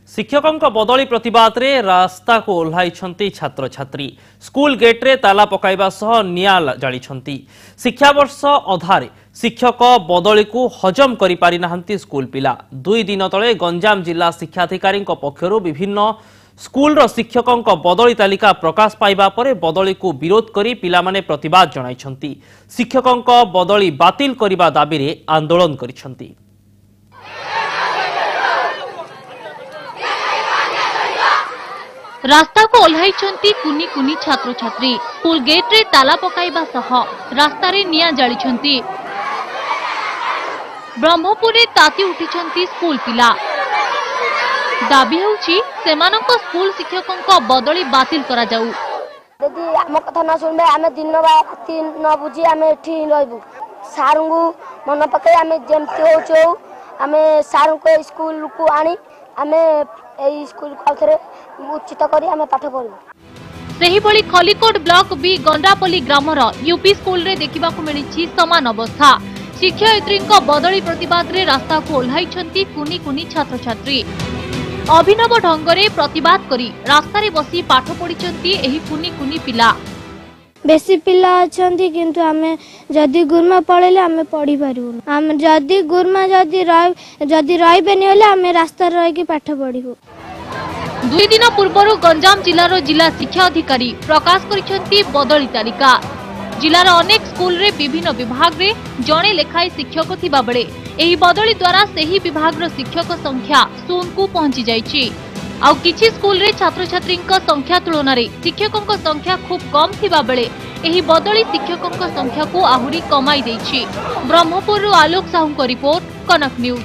शिक्षकों बदली प्रतिवाद रे रास्ता को ओह्लाई छात्र छात्री स्कूल गेट रे ताला पकाइबा सह निया जाली शिक्षा वर्ष अधारे शिक्षक बदली को हजम करि पारि नाहंती स्कूल पिला। 2 दिन तले गंजाम जिला शिक्षाधिकारी पक्षरु विभिन्न स्कूल शिक्षकों बदली तालिका प्रकाश पाइबा परे बदली को विरोध करी पिला माने प्रतिवाद जणाइछंती। शिक्षकों बदली बातिल करिबा दाबी रे आंदोलन करिछंती। रास्ता को ओह्लाई कुनी कुनी छात्र छात्री स्कूल गेट रे ताला पकाइबा सह रास्ता रे निया जाली ब्रह्मपुर रे ताती उठी स्कूल पिला। दाबी होउची सेमानक स्कूल शिक्षकों बदली बातिल करा जाऊ। यदि आम कथा न सुनबे आमे दिन राति न बुझी आमे एठी रहबू। सारंगु मन पकई आमे जेमती होचो आमे सारंगु स्कूल को आनी आमे एई स्कूल को आथरे उचित करी आमे पाठ पढू। सेही भली खलीकोट ब्लॉक बी गंडापल्ली ग्रामर यूपी स्कूल रे देखिबा को मिलिछि समान अवस्था। शिक्षयित्री बदली प्रतिवाद रे रास्ता को ओह्लाई कुनी कुनी छात्र छात्री अभिनव ढंगरे प्रतिवाद करी रास्ता रे बसी पाठ पढ़ी एही कुनी कुनी पिला। बेसी पिला अछंती किंतु आमे जदी गुरमा पळेले आमे पढी पारिबु। आमे जदी गुरमा जदी रहिबेनी होले आमे रास्ता रे रहि के पाठ पढिबु। 2 दिन पूर्व गंजाम जिलार जिला शिक्षा अधिकारी प्रकाश करिसेंती बदली तालिका। जिलार अनेक स्कूल रे विभिन्न विभाग रे जणे लेखाई शिक्षक थिबा बेले एही बदली द्वारा सेही विभाग रो शिक्षक संख्या 0 को पहुंची जाइछि। आउ किछि स्कूल रे छात्र छात्री संख्या तुलन रे शिक्षकों संख्या खूब कम थिबा बेले एही बदली शिक्षकों संख्या को आहुरी कमाई दैछि। ब्रह्मपुर आलोक साहू को रिपोर्ट, कनक न्यूज।